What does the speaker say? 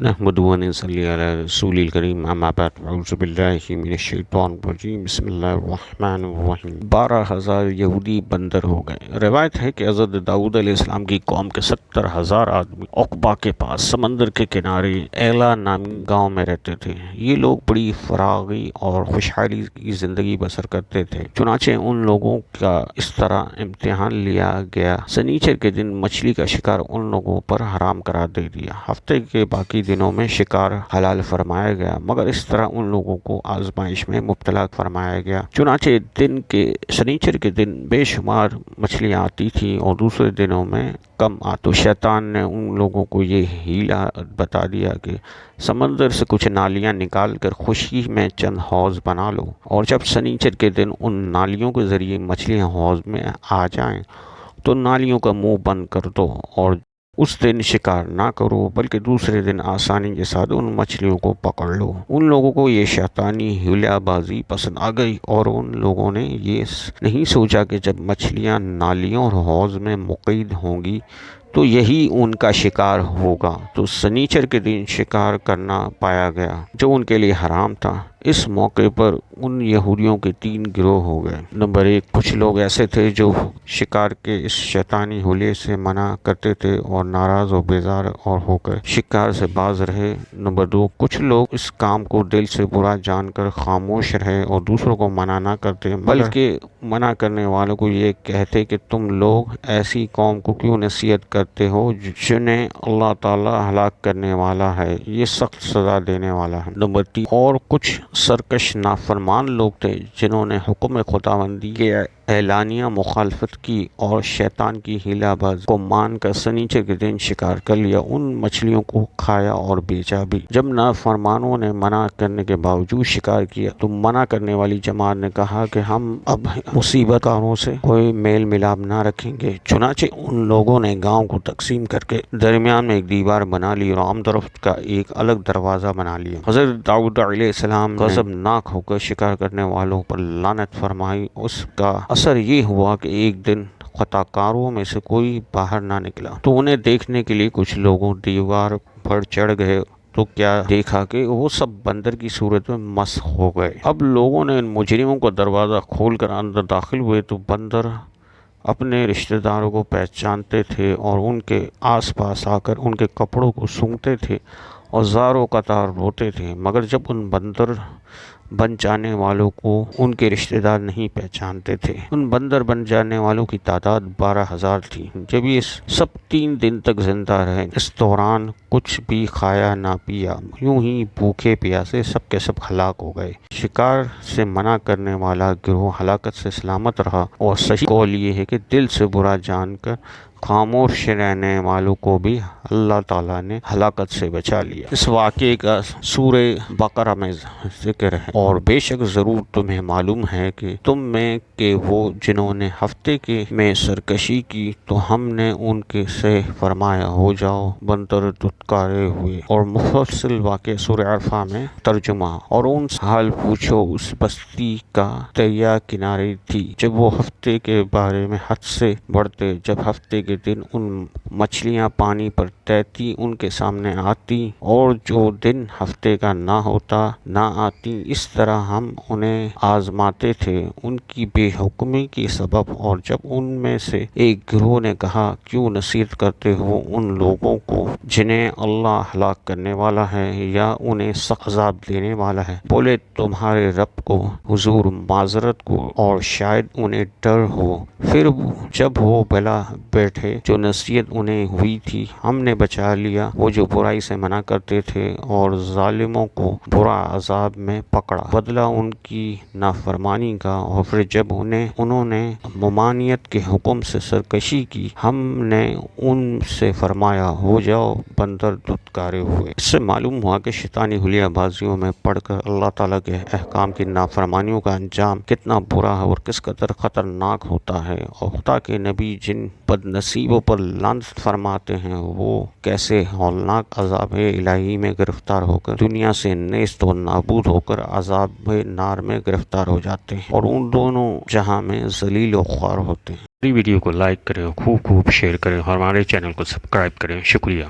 نحمد و نصلی علی رسول الکریم اما بعد اعوذ باللہ من الشیطان الرجیم بسم اللہ الرحمن الرحیم 12,000 یہودی بندر ہو گئے۔ روایت ہے کہ حضرت داؤد علیہ السلام کی قوم کے 70,000 آدمی عقبہ کے پاس سمندر کے کنارے ایلا نامی گاؤں میں رہتے تھے۔ یہ لوگ بڑی فراغی اور خوشحالی کی زندگی بسر کرتے تھے۔ چنانچہ ان لوگوں کا اس طرح امتحان لیا گیا، سنیچر کے دن مچھلی کا شکار ان لوگوں پر حرام قرار دے دیا۔ ہفتے کے باقی دنوں میں شکار حلال فرمایا گیا، مگر اس طرح ان لوگوں کو آزمائش میں مبتلا فرمایا گیا۔ چنانچہ سنیچر کے دن بے شمار مچھلیاں آتی تھیں اور دوسرے دنوں میں کم آتی۔ تو شیطان نے ان لوگوں کو یہ ہیلا بتا دیا کہ سمندر سے کچھ نالیاں نکال کر خشکی میں چند حوض بنا لو، اور جب سنیچر کے دن ان نالیوں کے ذریعے مچھلیاں حوض میں آ جائیں تو نالیوں کا منہ بند کر دو، اور اس دن شکار نہ کرو بلکہ دوسرے دن آسانی کے ساتھ ان مچھلیوں کو پکڑ لو۔ ان لوگوں کو یہ شیطانی ہیلا بازی پسند آ گئی، اور ان لوگوں نے یہ نہیں سوچا کہ جب مچھلیاں نالیوں اور حوض میں مقید ہوں گی تو یہی ان کا شکار ہوگا۔ تو سنیچر کے دن شکار کرنا پایا گیا جو ان کے لیے حرام تھا۔ اس موقع پر ان یہودیوں کے 3 گروہ ہو گئے۔ نمبر 1، کچھ لوگ ایسے تھے جو شکار کے اس شیطانی حیلے سے منع کرتے تھے اور ناراض و بیزار اور ہو کر شکار سے باز رہے۔ نمبر 2، کچھ لوگ اس کام کو دل سے برا جان کر خاموش رہے اور دوسروں کو منع نہ کرتے، بلکہ منع کرنے والوں کو یہ کہتے کہ تم لوگ ایسی قوم کو کیوں نصیحت کرتے ہو جنہیں اللہ تعالیٰ ہلاک کرنے والا ہے، یہ سخت سزا دینے والا ہے۔ نمبر 3، اور کچھ سرکش نافرمان لوگ تھے جنہوں نے حکم خداوندی کے اعلانیہ مخالفت کی اور شیطان کی ہیلا بازی کو مان کر سنیچر کے دن شکار کر لیا، ان مچھلیوں کو کھایا اور بیچا بھی۔ جب نافرمانوں نے منع کرنے کے باوجود شکار کیا تو منع کرنے والی جماعت نے کہا کہ ہم اب مصیبت کاروں سے کوئی میل ملاپ نہ رکھیں گے۔ چنانچہ ان لوگوں نے گاؤں کو تقسیم کر کے درمیان میں ایک دیوار بنا لی اور عام درخت کا ایک الگ دروازہ بنا لیا۔ حضرت داؤد علیہ السلام نے غضبناک ہو کر شکار کرنے والوں پر لعنت فرمائی۔ اس کا اثر یہ ہوا کہ ایک دن خطا کاروں میں سے کوئی باہر نہ نکلا، تو انہیں دیکھنے کے لیے کچھ لوگوں دیوار پر چڑھ گئے تو کیا دیکھا کہ وہ سب بندر کی صورت میں مسخ ہو گئے۔ اب لوگوں نے ان مجرموں کو دروازہ کھول کر اندر داخل ہوئے تو بندر اپنے رشتہ داروں کو پہچانتے تھے اور ان کے آس پاس آ کر ان کے کپڑوں کو سونگھتے تھے اور زار و قطار روتے تھے، مگر جب ان بندر بن جانے والوں کو ان کے رشتہ دار نہیں پہچانتے تھے۔ ان بندر بن جانے والوں کی تعداد 12,000 تھی۔ جب یہ سب 3 دن تک زندہ رہے، اس دوران کچھ بھی کھایا نہ پیا، یوں ہی بھوکے پیاسے سب کے سب ہلاک ہو گئے۔ شکار سے منع کرنے والا گروہ ہلاکت سے سلامت رہا، اور صحیح قول یہ ہے کہ دل سے برا جان کر خاموش رہنے والوں کو بھی اللہ تعالیٰ نے ہلاکت سے بچا لیا۔ اس واقعے کا سورہ بقرہ میں ذکر ہے، اور بے شک ضرور تمہیں معلوم ہے کہ تم میں کے وہ جنہوں نے ہفتے میں سرکشی کی تو ہم نے ان کے سے فرمایا ہو جاؤ بندر دھتکارے ہوئے، اور مفصل واقعہ سورہ عرفہ میں ترجمہ۔ اور ان سے حال پوچھو اس بستی کا دریا کنارے تھی جب وہ ہفتے کے بارے میں حد سے بڑھتے، جب ہفتے کے دن ان مچھلیاں پانی پر تیرتی ان کے سامنے آتی، اور جو دن ہفتے کا نہ ہوتا نہ آتی، اس طرح ہم انہیں آزماتے تھے ان کی بے حکمی کی سبب۔ اور جب ان میں سے ایک گروہ نے کہا کیوں نصیحت کرتے ہو ان لوگوں کو جنہیں اللہ ہلاک کرنے والا ہے یا انہیں سخت عذاب دینے والا ہے، بولے تمہارے رب کو حضور معذرت کو، اور شاید انہیں ڈر ہو۔ پھر جب وہ بلا بیٹھے جو نصیحت انہیں ہوئی تھی ہم نے بچا لیا، وہ جو برائی سے منع کرتے تھے، اور ظالموں کو برا عذاب میں پکڑا بدلہ ان کی نافرمانی کا۔ اور پھر جب انہوں نے ممانعت کے حکم سے سرکشی کی ہم نے ان سے فرمایا ہو جاؤ بندر دھتکارے ہوئے۔ اس سے معلوم ہوا کہ شیطانی حلیہ بازیوں میں پڑھ کر اللہ تعالیٰ کے احکام کی نافرمانیوں کا انجام کتنا برا ہے اور کس قدر خطرناک ہوتا ہے، اور خدا کے نبی جن بد نصیبوں پر لعنت فرماتے ہیں وہ کیسے ہولناک عذاب الہی میں گرفتار ہو کر دنیا سے نیست و نابود ہو کر عذاب نار میں گرفتار ہو جاتے ہیں، اور ان دونوں جہاں میں ذلیل و خوار ہوتے ہیں۔ ویڈیو کو لائک کریں، خوب شیئر کریں، اور ہمارے چینل کو سبسکرائب کریں۔ شکریہ۔